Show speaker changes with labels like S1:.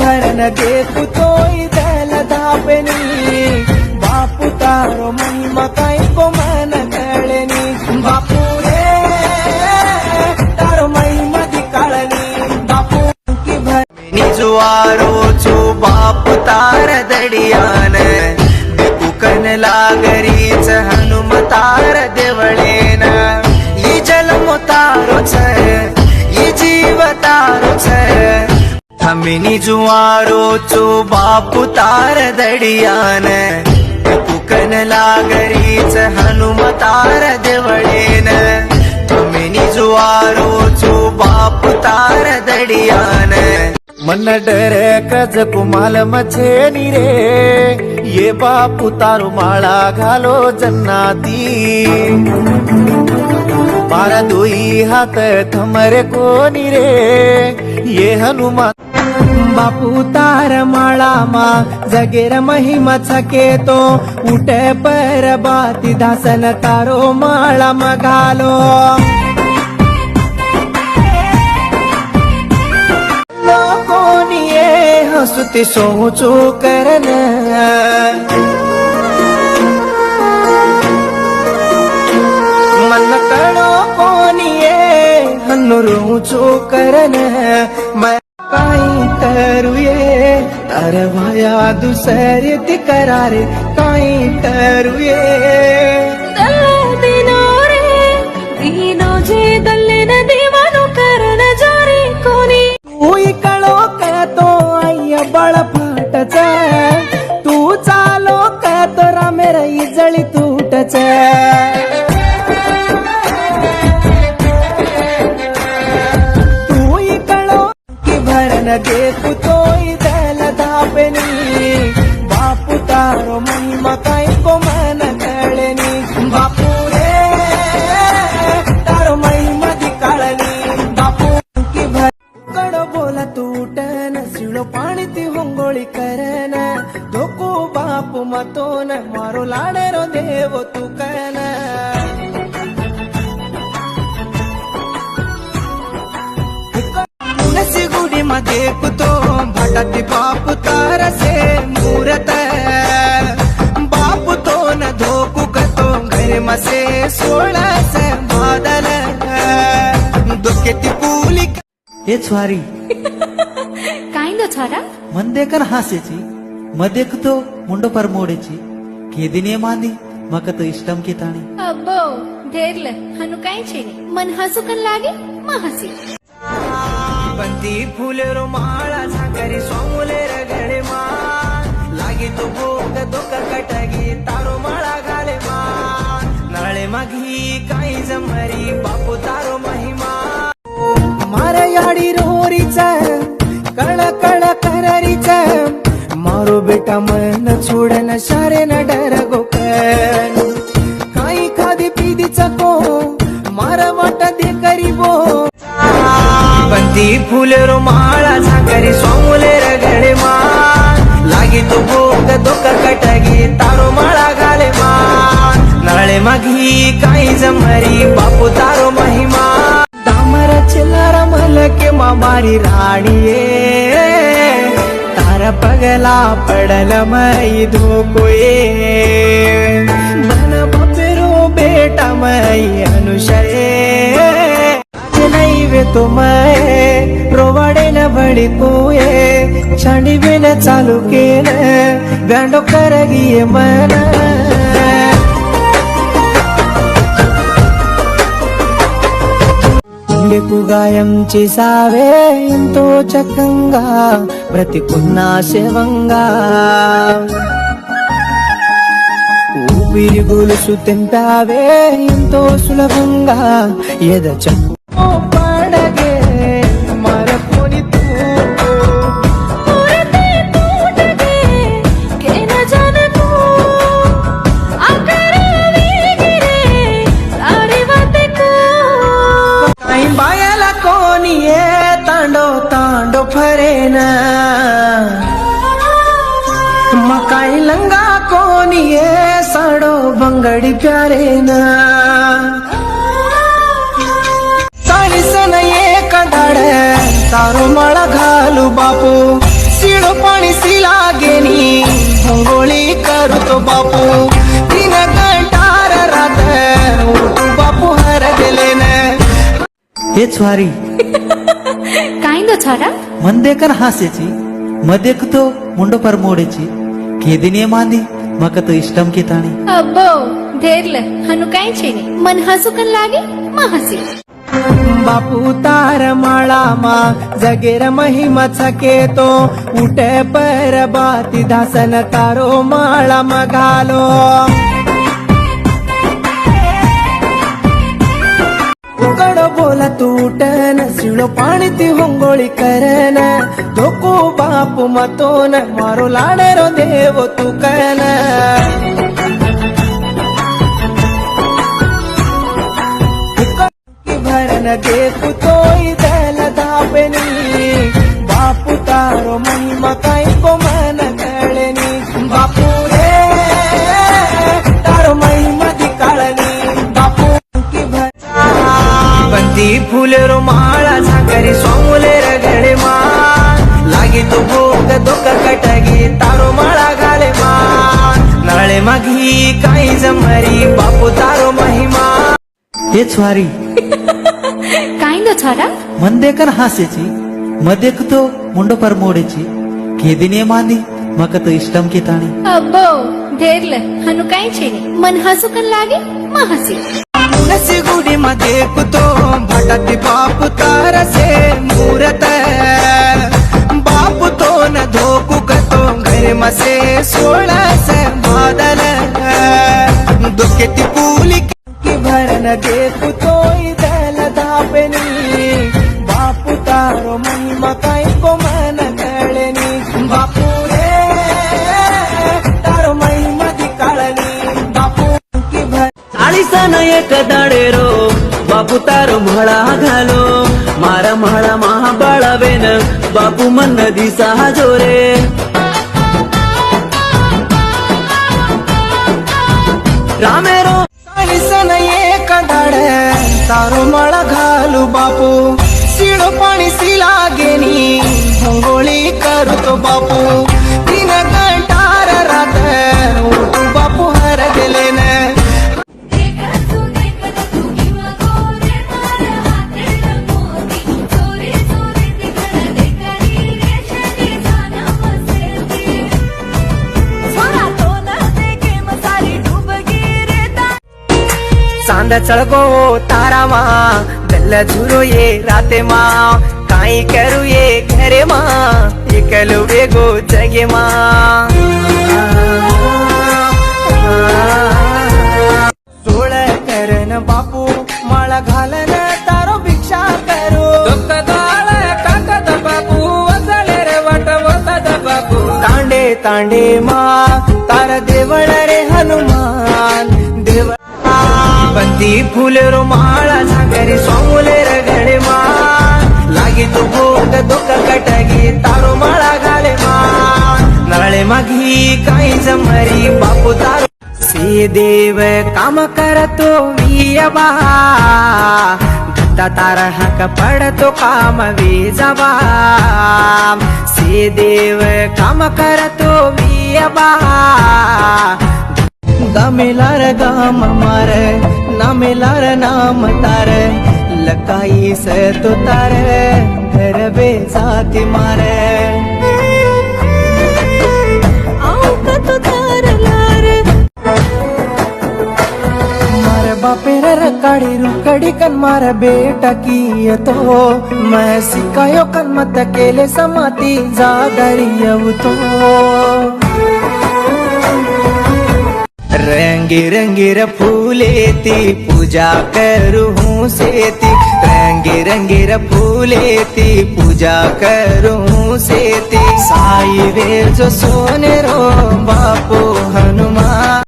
S1: भरन देखतो इदल धापेनी बापू तारो महिमा काय को मन कळनी बापू रे तारो महिमा दिकाळनी बापू की भरनी जुवारो चो बापू तार दडियान कुकन लागरीच हनुमतार देवळेन ई जन्म तारोच ई जीव तारोच हमिनी जुवारो चो बापू तार दडियान कुकन लागरीच हनुमतार देवळेन हमिनी जुवारो चो बापू तार दडियान मन डर कज कुमाल मछे रे ये बापू तारो माळा घालो जन्नाती मारा दोई हात थमरे कोनी रे ये हनुमान बापू तार माळा मा जगेर महिमा छके तो उठे पर बाती दासन तारो माळा मघालो हसुती सोचो करन मन कळो कोणिये हनुरुचो करन मैं काही करूये तर वाया दुसरे ती करारे काही करूये
S2: दीनो जे दल्ले न देवानो करन जारे कोणी
S1: तू कळो का तो बळ फाटच तू चालो का तोरा मेरा इजळी तुटच तू कळो की भरन देखतो इदल धापेनी बापू तारो महिमा काय को मन कळनी बापू रे तारो महिमा दिकाळनी बापू की भर कड बोला तुटन सिळो पाणी ती होंगोळी करन धोको बापू मतोन मारो लाडेरो देव तू कन नसी गुडी मध्ये कुतो भाटाती बापू तारसे मूरत बापू तो न धोकू कतो घर मसे सोळस बादल दुखेती पुली हे स्वारी
S2: काइंदो छारा
S1: मंदेकन हासेची मदेकतो मुंडो पर मोडेची केदिने मांदी मकत इष्टम की ताणी
S2: अब्बो ढेरल हनु काई छेनी मन हसुकन लागे मा हसी
S1: बंदी फुलेरो माळा झाकरी सोमुले रगडे मा लागे तो भोग दोक कटगी तारो माळा घाले मा नाळे मागी काही जमरी बापू तारो महिमा मारे याडी रोरीच कळ कळ कररीच मारो बेटा मन छोडन शारे न डर गोकन काही खादी पीदीच को मार वाट दे करीबो बंदी फुलेरो माळा झाकरी सोमुले रगडे मा लागे तो भोग दोक कटगी तारो माळा घाले मा नाळे मागी काही जमरी बापू तारो महिमा दामर चिल्लार मलके मारी राणीये तारा पगला पडल मई धोकोये मन बापेरो बेटा मई अनुषये नहीं वे तो मैं रोवाडे न बड़ी कोये छाणी बिन चालू केल गांडो करगिये मन गायम చేసావే ఎంతో చక్కంగా బ్రతికున్నా శివంగా ఊపిరి గొలుసు తెంపావే ఎంతో సులభంగా ఎద చెప్పు పడగే మరపుని बायाला कोणी ये तांडो तांडो फरेना मकाई लंगा कोणी ये साडो बंगडी प्यारेना तारी सन ये कडाड तारो मळा घालू बापू शिडो पाणी लागेनी होंगोळी करू बापू 3 घंटार रात उठू बापू हर गेले न हेच वारी
S2: काइंदो छाड़ा
S3: मंदेकन हास्यची मदेकतो मुंडो पर मोडेची केदिने मांदी मकतो इष्टम की ताणी
S2: अब्बो धेरले हनु काई छेनी मन हसुकन लागे मा हसी
S1: बापू तार माळा मा जगेर महिमा छकेतो उठे पर बाती दासन तारो माळा मगालो उकड बोला तूटन शिळो पाणी ती होंगोळी करन धोको बापू मतोन मारो लाडेरो देव तू कन भरन देखू तोय दल दाबनी बापू तारो महिमा काय को मन कळनी बापू रे तारो महिमा दिकाळनी बापू की बंदी फुलेरो माळा झाकरी सोमुले रगडे मा लागी तो भोग दोक कटगी तारो माळा घाले मा नळे मागी काही जमरी बापू तारो महिमा
S3: हेच वारी
S2: काइंदो छाड़ा
S3: मंदेकन हास्यची मदेकतो मुंडो पर मोडेची केदिने मांदी मकतो इष्टम की ताणी
S2: अब्बो धेरले हनु काई छेनी मन हसुकन लागे मा हसी
S1: नसी गुडी मध्ये कुतो भटती बापू तारसे मूरत बापू तो न धोकू कतो घर मसे 16 बादल दुखेती पुली की भरन देखू तोय दल दाबनी बापू तारो महिमा काय को मन कळनी बापू रे तारो महिमा दिकाळनी बापू की भर
S4: 40 एक दाडेरो बापू तारो म्हळा घालो मारा म्हळा महाबाळावेन बापू मन दिसा जोरे रामेरो
S1: सन एक दाड तारो माळा घालू बापू शिडो पाणी लागेनी होंगोळी करू बापू 3 घंटार रात उठू बापू हर गेले न चांद चळगो तारा मा दल्ल झुरो ये राते मा काई करू ये घरे मा एकलो वेगो जगे मा सोळ करन बापू माळा घालन तारो भिक्षा करू तांडे तांडे मा तार देवळ रे हनुमान देव बंदी फुलेरो माळा झाकरी सोमुले रगडे मा लागी तो भोग दोक कटगी तारो माळा घाले मा नळे मागी काही जमरी बापू तारो से देव काम करतो वियबा दत्ता तारा हक पडतो काम विजबा से देव काम करतो वियबा गमेलार गाम मार नामेलार नाम तार लकाई से तो तार घर बे जाती मार मार बापेर रकाड़ी रुकड़ी कन मार बेटा की तो मैं सिकायो कन मत केले समाती जादरियव तो रंगी रंगीर फूलेती पूजा करूँ सेती रंगी रंगीर फूलेती पूजा करूँ सेती साई वे जो सोने रो बापू हनुमान।